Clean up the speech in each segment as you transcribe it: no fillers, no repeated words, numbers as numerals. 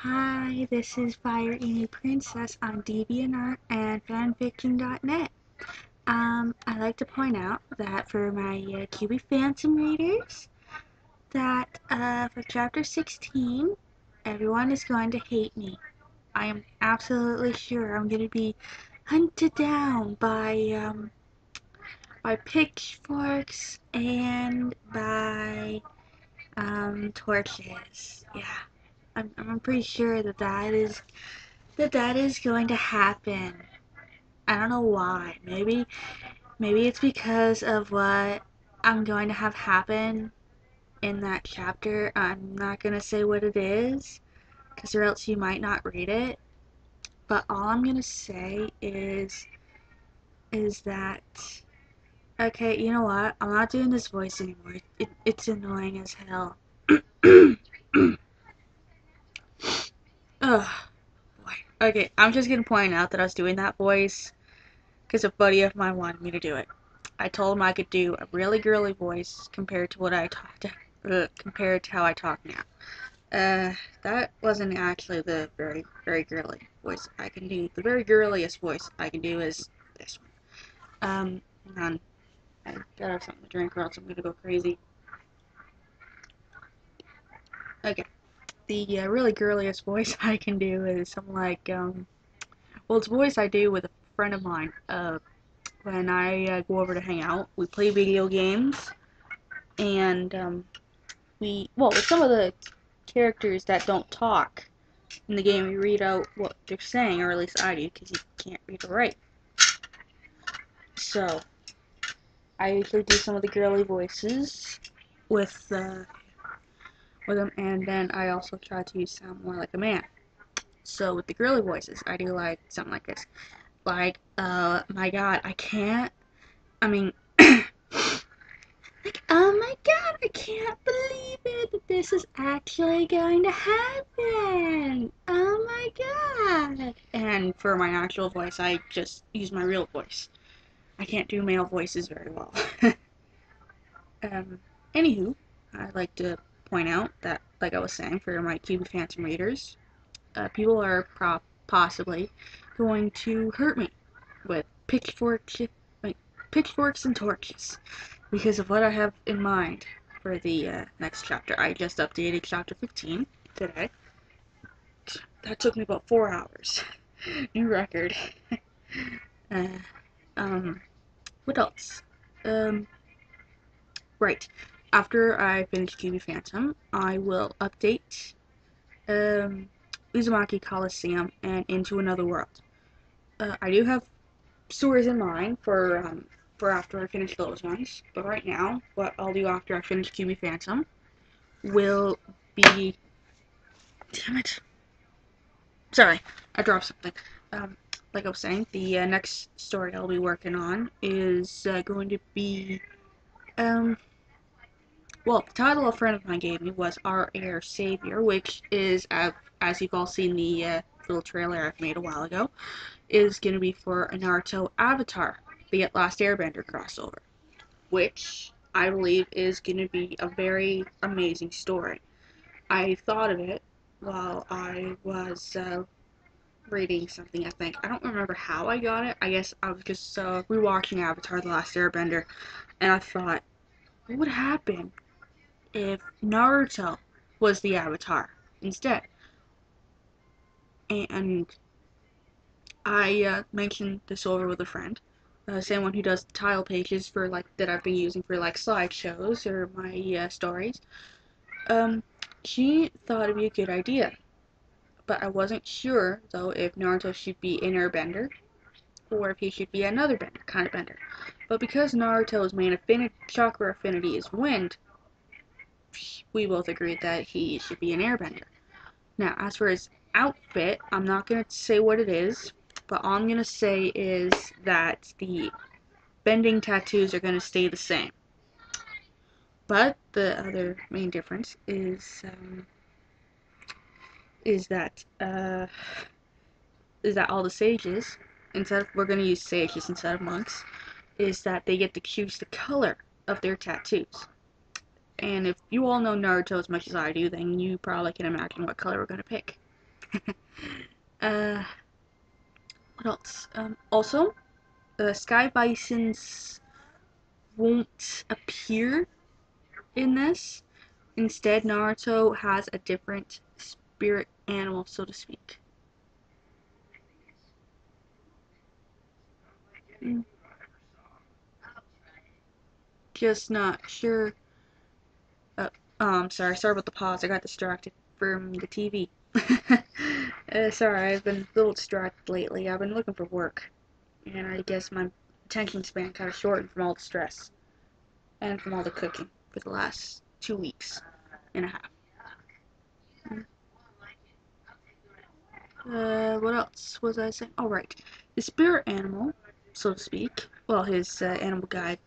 Hi, this is Fire Amy Princess on DeviantArt and fanfiction.net. I'd like to point out that for my QB Phantom readers, that for chapter 16, everyone is going to hate me. I am absolutely sure I'm going to be hunted down by pitchforks and by torches. Yeah, I'm pretty sure that is going to happen. I don't know why. Maybe it's because of what I'm going to have happen in that chapter. I'm not gonna say what it is, because or else you might not read it. But all I'm gonna say is that okay. You know what? I'm not doing this voice anymore. It's annoying as hell. Ugh, boy. Okay, I'm just gonna point out that I was doing that voice because a buddy of mine wanted me to do it. I told him I could do a really girly voice compared to what I talked compared to how I talk now. That wasn't actually the very girly voice I can do. The very girliest voice I can do is this one. Hang on. I gotta have something to drink or else I'm gonna go crazy. Okay. The really girliest voice I can do is something like, well, it's a voice I do with a friend of mine. When I go over to hang out, we play video games, and with some of the characters that don't talk in the game, we read out what they're saying, or at least I do, because you can't read or write. So, I usually do some of the girly voices with them, and then I also try to sound more like a man. So, with the girly voices, I do like something like this. Like, my god, I can't, I mean, like, oh my god, I can't believe it that this is actually going to happen. Oh my god. And for my actual voice, I just use my real voice. I can't do male voices very well. um, Anywho, I'd like to point out that, like I was saying, for my QB Phantom readers, people are possibly going to hurt me with pitchforks and torches because of what I have in mind for the next chapter. I just updated chapter 15 today. That took me about 4 hours. New record. uh, what else? Right. After I finish QB Phantom, I will update Uzumaki Coliseum and Into Another World. I do have stories in mind for after I finish those ones, but right now, what I'll do after I finish QB Phantom will be. Damn it! Sorry, I dropped something. Like I was saying, the next story I'll be working on is going to be well, the title a friend of mine gave me was Our Air Savior, which is, as you've all seen the little trailer I've made a while ago, is going to be for a Naruto Avatar, the Last Airbender crossover, which I believe is going to be a very amazing story. I thought of it while I was reading something, I think. I don't remember how I got it. I guess I was just rewatching Avatar The Last Airbender, and I thought, what would happen if Naruto was the Avatar instead? And I mentioned this over with a friend, someone who does tile pages for that I've been using for slideshows or my stories. She thought it'd be a good idea, but I wasn't sure though if Naruto should be an airbender or if he should be another kind of bender. But because Naruto's main chakra affinity is wind, we both agreed that he should be an airbender. Now, as for his outfit, I'm not going to say what it is, but all I'm going to say is that the bending tattoos are going to stay the same. But the other main difference is that all the sages, we're going to use sages instead of monks, is that they get to choose the color of their tattoos. And if you all know Naruto as much as I do, then you probably can imagine what color we're going to pick. uh, what else? Also, Sky Bisons won't appear in this. Instead, Naruto has a different spirit animal, so to speak. Just not sure. I'm sorry. Sorry about the pause. I got distracted from the TV. Sorry, I've been a little distracted lately. I've been looking for work, and I guess my attention span kind of shortened from all the stress and from all the cooking for the last 2 weeks and a half. What else was I saying? Oh, right. The spirit animal, so to speak, well, his animal guide,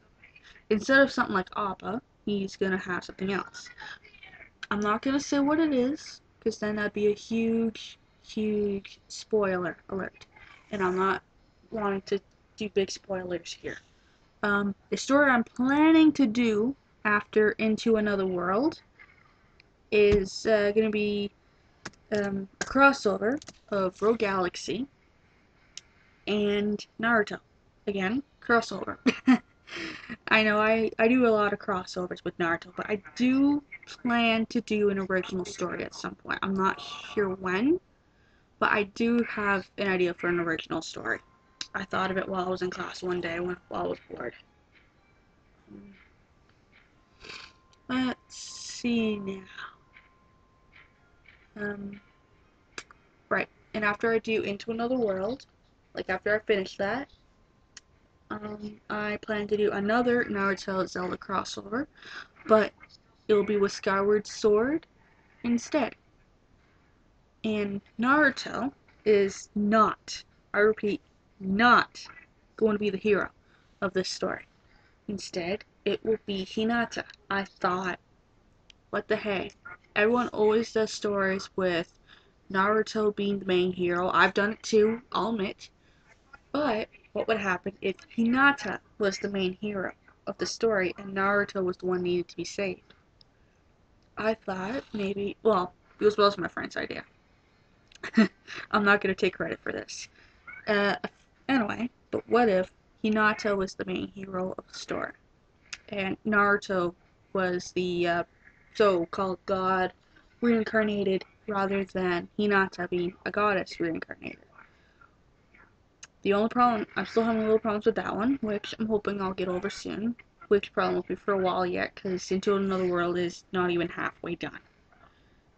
instead of something like Appa, he's gonna have something else. I'm not gonna say what it is, because then that'd be a huge, huge spoiler alert. And I'm not wanting to do big spoilers here. The story I'm planning to do after Into Another World is gonna be a crossover of Rogue Galaxy and Naruto. Again, crossover. I know I do a lot of crossovers with Naruto, but I do plan to do an original story at some point. I'm not sure when, but I do have an idea for an original story. I thought of it while I was in class one day while I was bored. Let's see now. Right, and after I do Into Another World, like after I finish that, I plan to do another Naruto Zelda crossover, but it'll be with Skyward Sword instead. And Naruto is not, I repeat, not going to be the hero of this story. Instead, it will be Hinata. I thought, what the heck? Everyone always does stories with Naruto being the main hero. I've done it too, I'll admit. But what would happen if Hinata was the main hero of the story and Naruto was the one needed to be saved? I thought maybe, well, it was my friend's idea. I'm not going to take credit for this. Uh, anyway, but what if Hinata was the main hero of the story and Naruto was the so-called god reincarnated rather than Hinata being a goddess reincarnated? The only problem, I'm still having little problems with that one, which I'm hoping I'll get over soon. Which probably won't be for a while yet, because Into Another World is not even halfway done.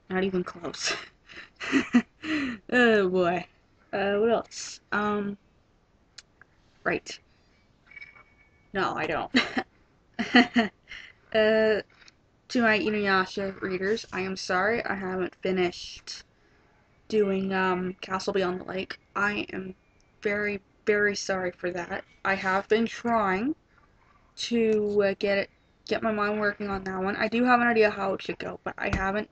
Not even close. Oh boy. What else? Right. No, I don't. To my Inuyasha readers, I am sorry I haven't finished doing, Castle Beyond the Lake. I am very, very sorry for that. I have been trying to get my mind working on that one. I do have an idea how it should go, but I haven't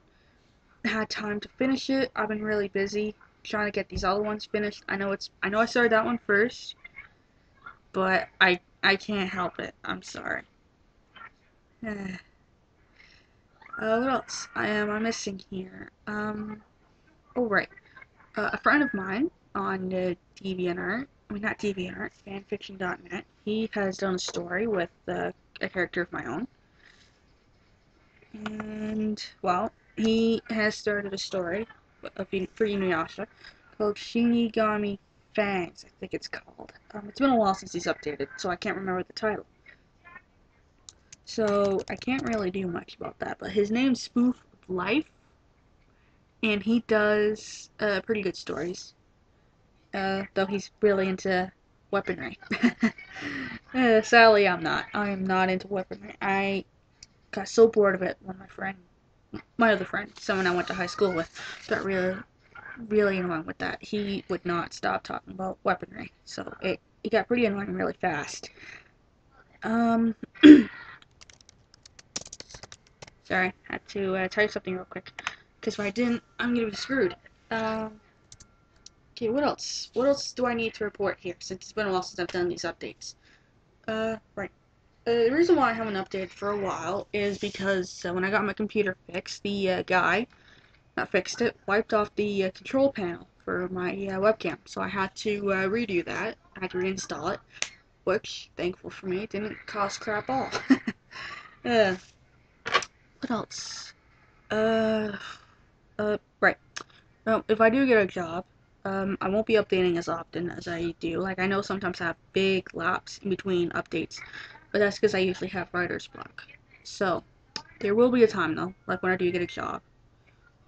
had time to finish it. I've been really busy trying to get these other ones finished. I know I started that one first, but I can't help it. I'm sorry. What else am I missing here? Oh right. A friend of mine on DeviantArt, I mean not DeviantArt, fanfiction.net, he has done a story with a character of my own. And, well, he has started a story for Inuyasha called Shinigami Fangs, I think it's called. It's been a while since he's updated, so I can't remember the title. So, I can't really do much about that, but his name's Spoof Life, and he does pretty good stories, though he's really into weaponry. Sadly, I'm not. I am not into weaponry. I got so bored of it when my other friend, someone I went to high school with, got really, really annoying with that. He would not stop talking about weaponry, so it got pretty annoying really fast. Sorry, had to type something real quick, because if I didn't, I'm gonna be screwed. Okay, what else? What else do I need to report here, since it's been a while since I've done these updates? Right. The reason why I haven't updated for a while is because when I got my computer fixed, the guy not fixed it, wiped off the control panel for my webcam. So I had to redo that. I had to reinstall it, which, thankful for me, didn't cost crap all. uh, what else? Uh, right. If I do get a job, I won't be updating as often as I do. Like, I know sometimes I have big laps in between updates, but that's because I usually have writer's block. So, there will be a time, though, like when I do get a job,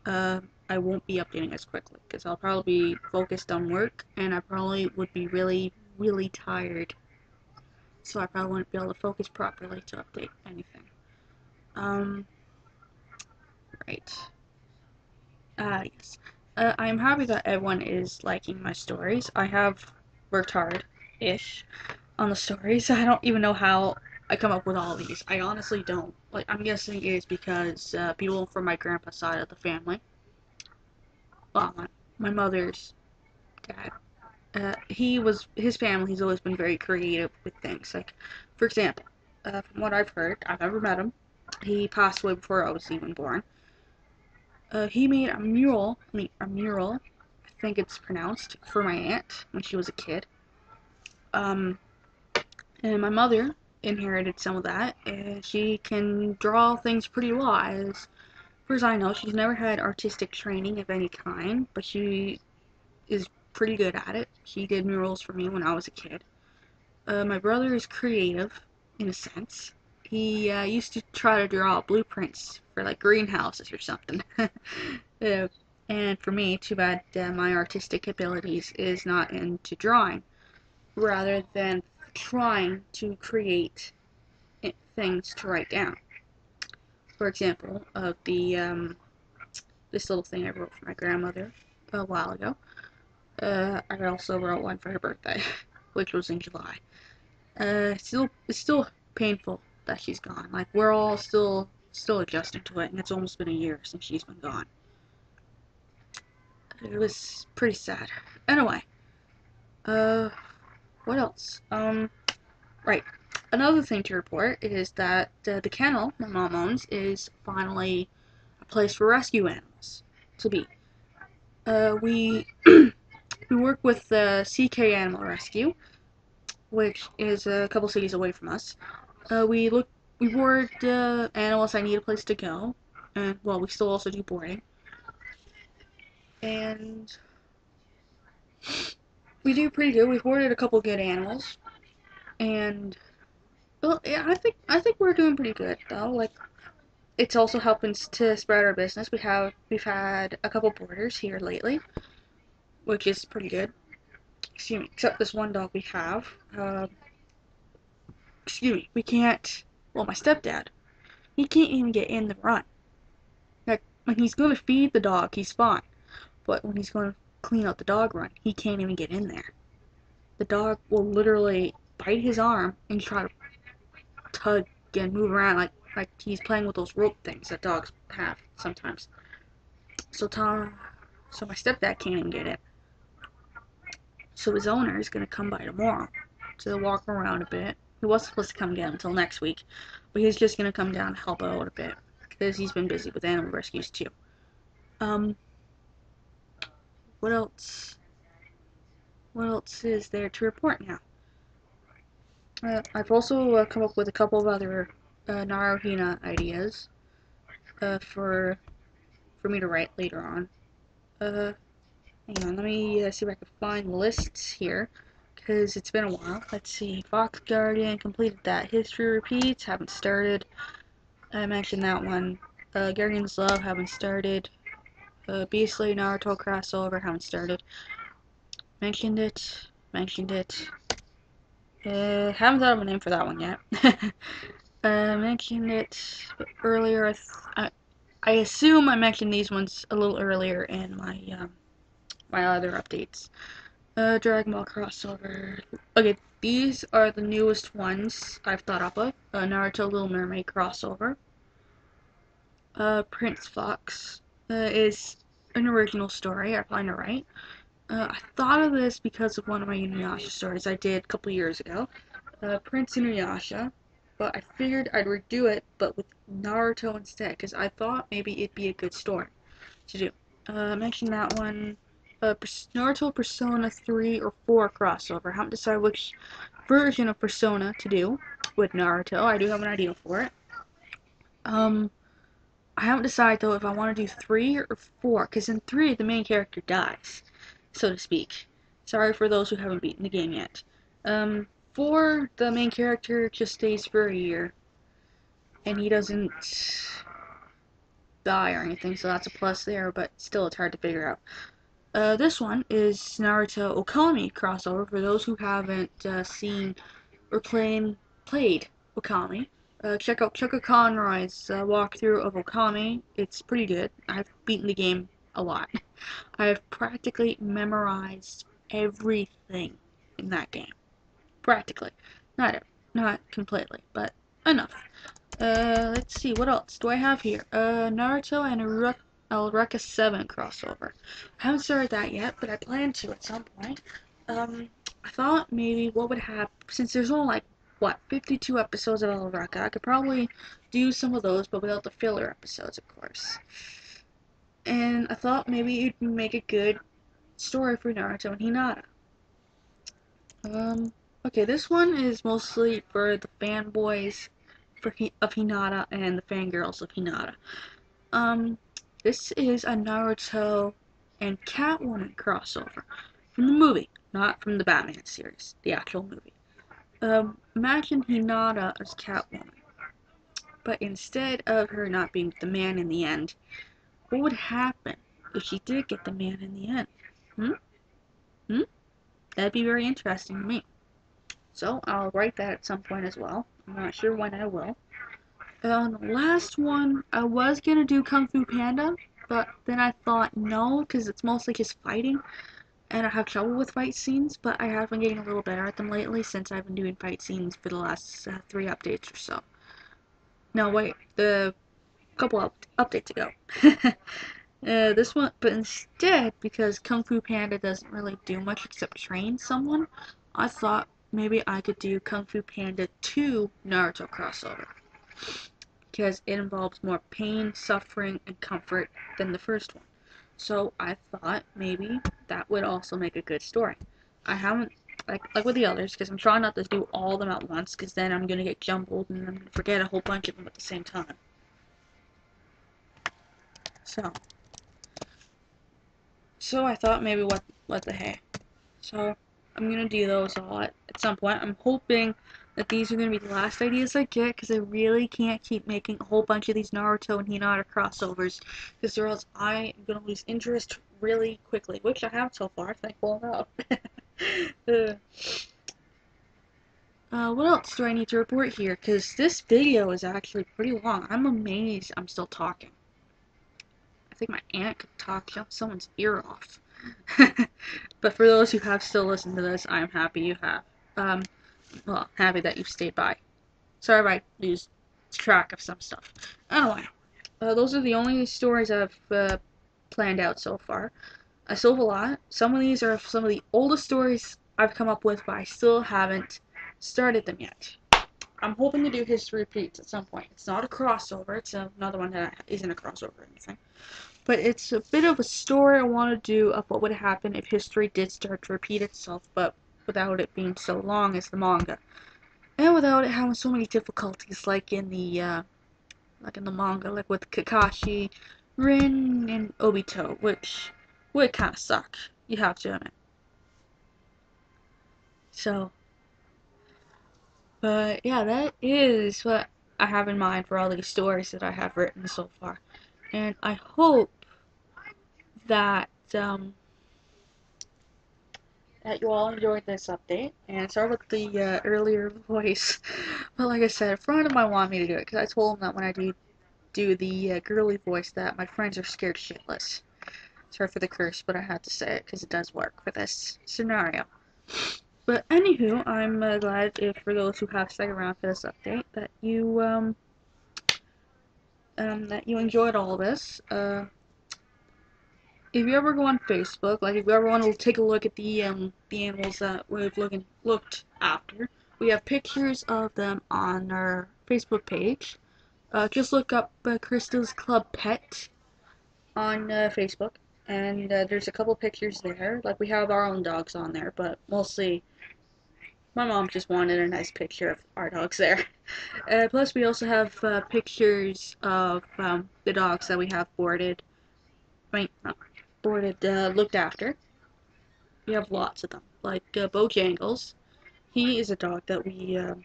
uh, I won't be updating as quickly, because I'll probably be focused on work, and I probably would be really, really tired. So I probably wouldn't be able to focus properly to update anything. Um, right. Yes. I'm happy that everyone is liking my stories. I have worked hard-ish on the stories. I don't even know how I come up with all of these. I honestly don't. Like, I'm guessing it is because people from my grandpa's side of the family, well, my mother's dad, his family's always been very creative with things. Like, for example, from what I've heard, I've never met him. He passed away before I was even born. He made a mural, I think it's pronounced, for my aunt when she was a kid. Um, and my mother inherited some of that, and she can draw things pretty well. As far as I know, she's never had artistic training of any kind, but she is pretty good at it. She did murals for me when I was a kid. My brother is creative, in a sense. He used to try to draw blueprints for like greenhouses or something. uh, and for me, too bad my artistic abilities is not into drawing, rather than trying to create things to write down. For example, of the this little thing I wrote for my grandmother a while ago. I also wrote one for her birthday, which was in July. It's still painful that she's gone. Like, we're all still adjusting to it, and it's almost been a year since she's been gone. It was pretty sad. Anyway, uh, what else? Right. Another thing to report is that the kennel my mom owns is finally a place for rescue animals to be. We we work with the CK Animal Rescue, which is a couple cities away from us. We board animals that need a place to go, and well, we still also do boarding, and we do pretty good. We've boarded a couple good animals, and well, yeah, I think we're doing pretty good though. Like, it's also helping to spread our business. We've had a couple boarders here lately, which is pretty good. Excuse me, except this one dog we have. Excuse me, we can't. Well, my stepdad, he can't even get in the run. Like, when he's going to feed the dog, he's fine. But when he's going to clean out the dog run, he can't even get in there. The dog will literally bite his arm and try to tug and move around like he's playing with those rope things that dogs have sometimes. So my stepdad can't even get in. So his owner is gonna come by tomorrow to walk around a bit. He wasn't supposed to come down until next week, but he's just gonna come down and help out a bit because he's been busy with animal rescues too. Um, what else? What else is there to report now? I've also come up with a couple of other Naruhina ideas for me to write later on. Hang on, let me see if I can find the lists here, because it's been a while. Let's see, Fox Guardian, completed that. History Repeats, haven't started. I mentioned that one. Guardian's Love, haven't started. Beastly Naruto crossover, haven't started. Mentioned it. Haven't thought of a name for that one yet. Mentioned it earlier. I assume I mentioned these ones a little earlier in my other updates. Dragon Ball crossover. Okay, these are the newest ones I've thought up of. Naruto Little Mermaid crossover. Prince Fox is an original story, I find it right. I thought of this because of one of my Inuyasha stories I did a couple years ago. Prince Inuyasha, but I figured I'd redo it, but with Naruto instead, because I thought maybe it'd be a good story. to do. Mention that one. Naruto Persona 3 or 4 crossover. Haven't decided which version of Persona to do with Naruto. I do have an idea for it. I haven't decided though if I want to do 3 or 4, because in 3 the main character dies, so to speak. Sorry for those who haven't beaten the game yet. 4, the main character just stays for a year, and he doesn't die or anything, so that's a plus there, but still it's hard to figure out. This one is Naruto Okami crossover for those who haven't seen or played Okami. Check out Chuka Conroy's walkthrough of Okami. It's pretty good. I've beaten the game a lot. I have practically memorized everything in that game. Practically. Not completely, but enough. Let's see, what else do I have here? Naruto and Eureka 7 crossover. I haven't started that yet, but I plan to at some point. I thought maybe what would happen, since there's only like, what, 52 episodes of Eureka, I could probably do some of those, but without the filler episodes, of course. And I thought maybe it'd make a good story for Naruto and Hinata. Okay, this one is mostly for the fanboys of Hinata and the fangirls of Hinata. This is a Naruto and Catwoman crossover from the movie, not from the Batman series, the actual movie. Imagine Hinata as Catwoman, but instead of her not being the man in the end, what would happen if she did get the man in the end? Hmm? Hmm? That'd be very interesting to me. So I'll write that at some point as well. I'm not sure when I will. The last one, I was gonna do Kung Fu Panda, but then I thought no, because it's mostly just fighting, and I have trouble with fight scenes, but I have been getting a little better at them lately since I've been doing fight scenes for the last 3 updates or so. No, wait, the couple updates ago. This one, but instead, because Kung Fu Panda doesn't really do much except train someone, I thought maybe I could do Kung Fu Panda 2 Naruto crossover. Because it involves more pain, suffering, and comfort than the first one. So I thought maybe that would also make a good story. I haven't, like with the others, because I'm trying not to do all of them at once, because then I'm going to get jumbled and I'm going to forget a whole bunch of them at the same time. So I thought maybe what the heck. So I'm gonna do those all at some point. I'm hoping that these are gonna be the last ideas I get, because I really can't keep making a whole bunch of these Naruto and Hinata crossovers, because or else I am gonna lose interest really quickly, which I have so far, thankful enough. What else do I need to report here? Because this video is actually pretty long. I'm amazed I'm still talking. I think my aunt could talk someone's ear off. But for those who have still listened to this, I'm happy you have. Well, happy that you've stayed by. Sorry if I lose track of some stuff. Anyway, those are the only stories I've planned out so far. I still have a lot. Some of these are some of the oldest stories I've come up with, but I still haven't started them yet. I'm hoping to do History Repeats at some point. It's not a crossover. It's another one that isn't a crossover or anything. But it's a bit of a story I want to do of what would happen if history did start to repeat itself, but without it being so long as the manga. And without it having so many difficulties like in the manga, like with Kakashi, Rin, and Obito, which would kind of suck, you have to admit. So, but yeah, that is what I have in mind for all these stories that I have written so far. And I hope that that you all enjoyed this update. And sorry about the earlier voice, but like I said, a friend of mine wanted me to do it because I told him that when I do the girly voice that my friends are scared shitless. Sorry for the curse, but I had to say it because it does work for this scenario. But anywho, I'm glad if for those who have stuck around for this update that you enjoyed all this. If you ever go on Facebook, like if you ever want to take a look at the animals that we've looked after, we have pictures of them on our Facebook page. Just look up Krista's Club Pet, on Facebook, and there's a couple pictures there. Like, we have our own dogs on there, but mostly my mom just wanted a nice picture of our dogs there. Plus, we also have pictures of the dogs that we have boarded. I mean, not boarded, looked after. We have lots of them. Like Bojangles. He is a dog that we are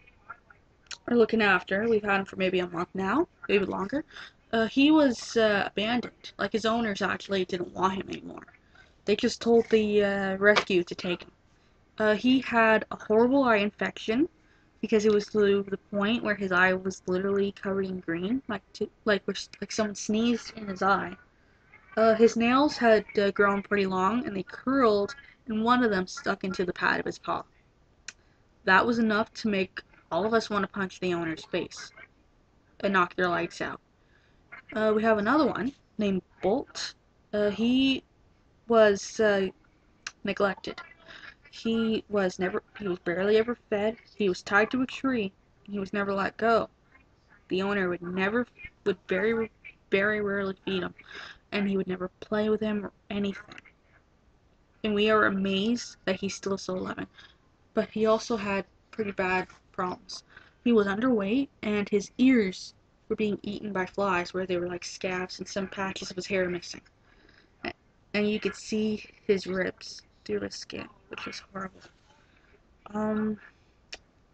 looking after. We've had him for maybe a month now, maybe longer. He was abandoned. Like, his owners actually didn't want him anymore. They just told the rescue to take him. He had a horrible eye infection because it was to the point where his eye was literally covered in green, like someone sneezed in his eye. His nails had grown pretty long and they curled, and one of them stuck into the pad of his paw. That was enough to make all of us want to punch the owner's face and knock their lights out. We have another one named Bolt. He was neglected. He was barely ever fed. He was tied to a tree. And he was never let go. The owner would very rarely feed him, and he would never play with him or anything. And we are amazed that he's still so living. But he also had pretty bad problems. He was underweight, and his ears were being eaten by flies where they were like scabs and some patches of his hair missing. And you could see his ribs through his skin, which was horrible. Um,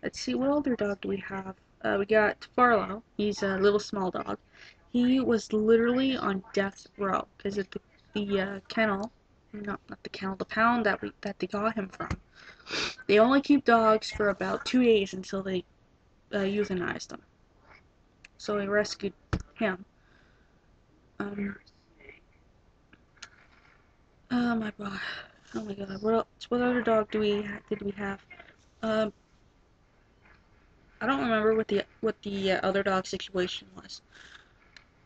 let's see, what other dog do we have? We got Farlow. He's a little small dog. He was literally on death's row because of the kennel, not the kennel, the pound that they got him from. They only keep dogs for about 2 days until they euthanize them. So we rescued him. Um, oh my god, oh my god, what else? What other dog did we have? Um, I don't remember what the other dog situation was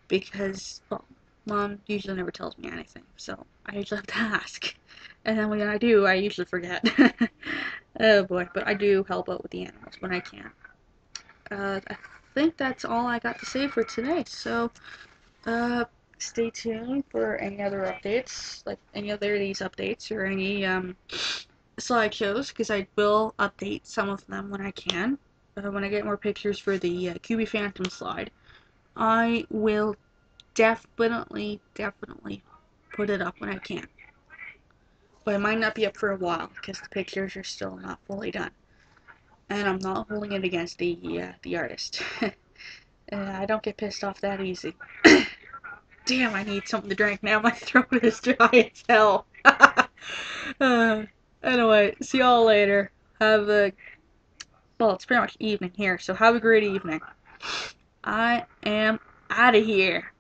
because, well, mom usually never tells me anything, so I usually have to ask, and then when I do, I usually forget. Oh boy, but I do help out with the animals when I can. I think that's all I got to say for today. So, stay tuned for any other updates, like any other of these updates or any slideshows, because I will update some of them when I can. When I get more pictures for the QB Phantom slide, I will definitely put it up when I can. But it might not be up for a while because the pictures are still not fully done, and I'm not holding it against the artist. I don't get pissed off that easy. Damn, I need something to drink now. My throat is dry as hell. uh, anyway, see y'all later. Well, it's pretty much evening here, so have a great evening. I am out of here.